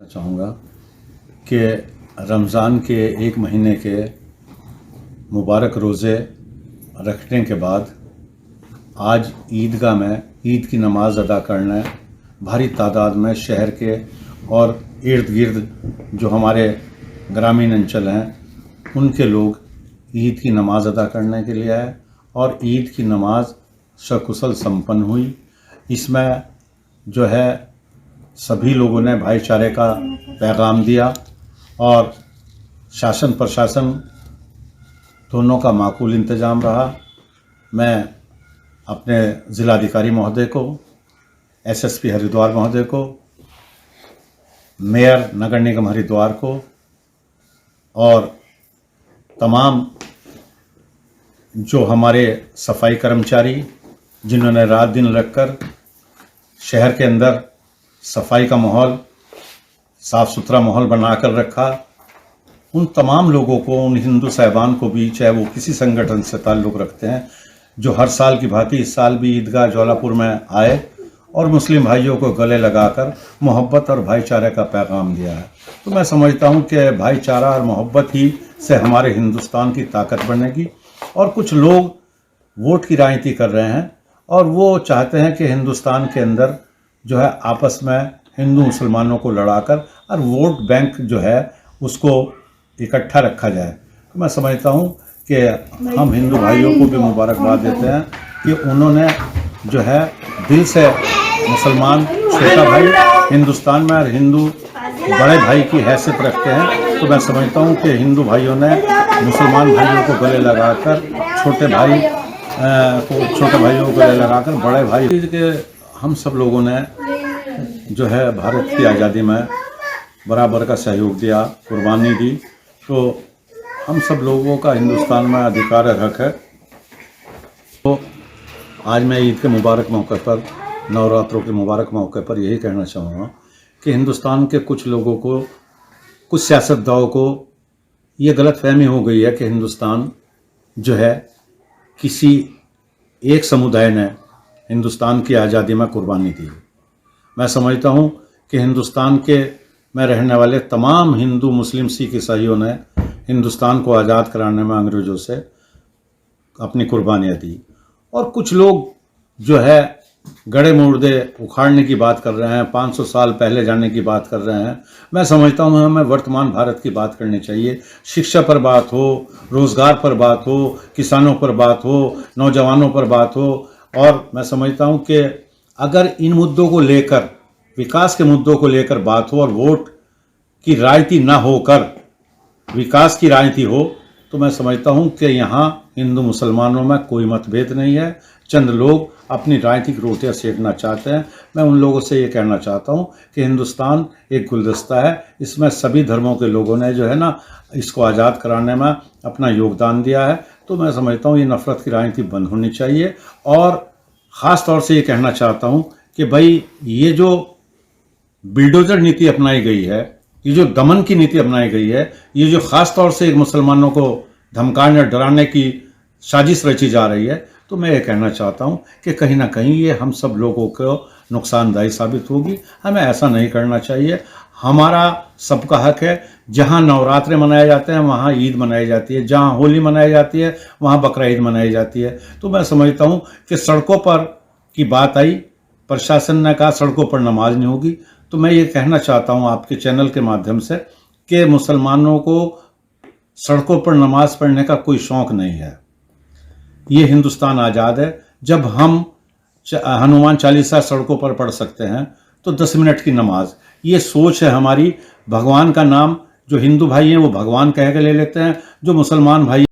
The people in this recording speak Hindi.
चाहूँगा कि रमज़ान के एक महीने के मुबारक रोज़े रखने के बाद आज ईदगाह में ईद की नमाज़ अदा करने भारी तादाद में शहर के और इर्द गिर्द जो हमारे ग्रामीण अंचल हैं उनके लोग ईद की नमाज़ अदा करने के लिए आए और ईद की नमाज़ सकुशल संपन्न हुई। इसमें जो है सभी लोगों ने भाईचारे का पैगाम दिया और शासन प्रशासन दोनों का माकूल इंतज़ाम रहा। मैं अपने ज़िलाधिकारी महोदय को, एसएसपी हरिद्वार महोदय को, मेयर नगर निगम हरिद्वार को और तमाम जो हमारे सफाई कर्मचारी जिन्होंने रात दिन लगकर शहर के अंदर सफाई का माहौल, साफ़ सुथरा माहौल बनाकर रखा, उन तमाम लोगों को, उन हिंदू साहिबान को भी, चाहे वो किसी संगठन से ताल्लुक़ रखते हैं, जो हर साल की भांति इस साल भी ईदगाह ज्वालापुर में आए और मुस्लिम भाइयों को गले लगाकर मोहब्बत और भाईचारे का पैगाम दिया है। तो मैं समझता हूँ कि भाईचारा और मोहब्बत ही से हमारे हिंदुस्तान की ताकत बनेगी। और कुछ लोग वोट की राजनीति कर रहे हैं और वो चाहते हैं कि हिंदुस्तान के अंदर जो है आपस में हिंदू मुसलमानों को लड़ाकर और वोट बैंक जो है उसको इकट्ठा रखा जाए। तो मैं समझता हूँ कि हम हिंदू भाइयों को भी मुबारकबाद देते हैं कि उन्होंने जो है दिल से मुसलमान छोटा भाई हिंदुस्तान में और हिंदू बड़े भाई की हैसियत रखते हैं। तो मैं समझता हूँ कि हिंदू भाइयों ने मुसलमान भाइयों को गले लगाकर छोटे भाइयों को गले लगाकर बड़े भाई के हम सब लोगों ने जो है भारत की आज़ादी में बराबर का सहयोग दिया, कुर्बानी दी। तो हम सब लोगों का हिंदुस्तान में अधिकार हक है। तो आज मैं ईद के मुबारक मौके पर, नवरात्रों के मुबारक मौके पर यही कहना चाहूँगा कि हिंदुस्तान के कुछ लोगों को, कुछ सियासतदानों को ये गलतफहमी हो गई है कि हिंदुस्तान जो है किसी एक समुदाय ने हिंदुस्तान की आज़ादी में कुर्बानी दी। मैं समझता हूँ कि हिंदुस्तान के में रहने वाले तमाम हिंदू, मुस्लिम, सिख, ईसाइयों ने हिंदुस्तान को आज़ाद कराने में अंग्रेज़ों से अपनी कुर्बानियाँ दी। और कुछ लोग जो है गड़े मुर्दे उखाड़ने की बात कर रहे हैं, 500 साल पहले जाने की बात कर रहे हैं। मैं समझता हूँ हमें वर्तमान भारत की बात करनी चाहिए। शिक्षा पर बात हो, रोज़गार पर बात हो, किसानों पर बात हो, नौजवानों पर बात हो। और मैं समझता हूँ कि अगर इन मुद्दों को लेकर, विकास के मुद्दों को लेकर बात हो और वोट की राजनीति ना होकर विकास की राजनीति हो, तो मैं समझता हूँ कि यहाँ हिंदू मुसलमानों में कोई मतभेद नहीं है। चंद लोग अपनी राजनीतिक रोटियाँ सेकना चाहते हैं। मैं उन लोगों से ये कहना चाहता हूँ कि हिंदुस्तान एक गुलदस्ता है, इसमें सभी धर्मों के लोगों ने जो है ना इसको आज़ाद कराने में अपना योगदान दिया है। तो मैं समझता हूँ ये नफ़रत की राजनीति बंद होनी चाहिए। और ख़ास तौर से ये कहना चाहता हूँ कि भाई ये जो बिल्डोजर नीति अपनाई गई है, ये जो दमन की नीति अपनाई गई है, ये जो ख़ास तौर से मुसलमानों को धमकाने और डराने की साजिश रची जा रही है, तो मैं ये कहना चाहता हूँ कि कहीं ना कहीं ये हम सब लोगों को नुकसानदायी साबित होगी। हमें ऐसा नहीं करना चाहिए। हमारा सबका हक है, जहाँ नवरात्रे मनाए जाते हैं वहाँ ईद मनाई जाती है, जहाँ होली मनाई जाती है वहाँ बकरा ईद मनाई जाती है। तो मैं समझता हूँ कि सड़कों पर की बात आई, प्रशासन ने कहा सड़कों पर नमाज नहीं होगी। तो मैं ये कहना चाहता हूँ आपके चैनल के माध्यम से कि मुसलमानों को सड़कों पर नमाज पढ़ने का कोई शौक़ नहीं है। ये हिंदुस्तान आज़ाद है। जब हम हनुमान चालीसा सड़कों पर पढ़ सकते हैं तो 10 मिनट की नमाज, ये सोच है हमारी। भगवान का नाम जो हिंदू भाई हैं वो भगवान कह के ले लेते हैं, जो मुसलमान भाई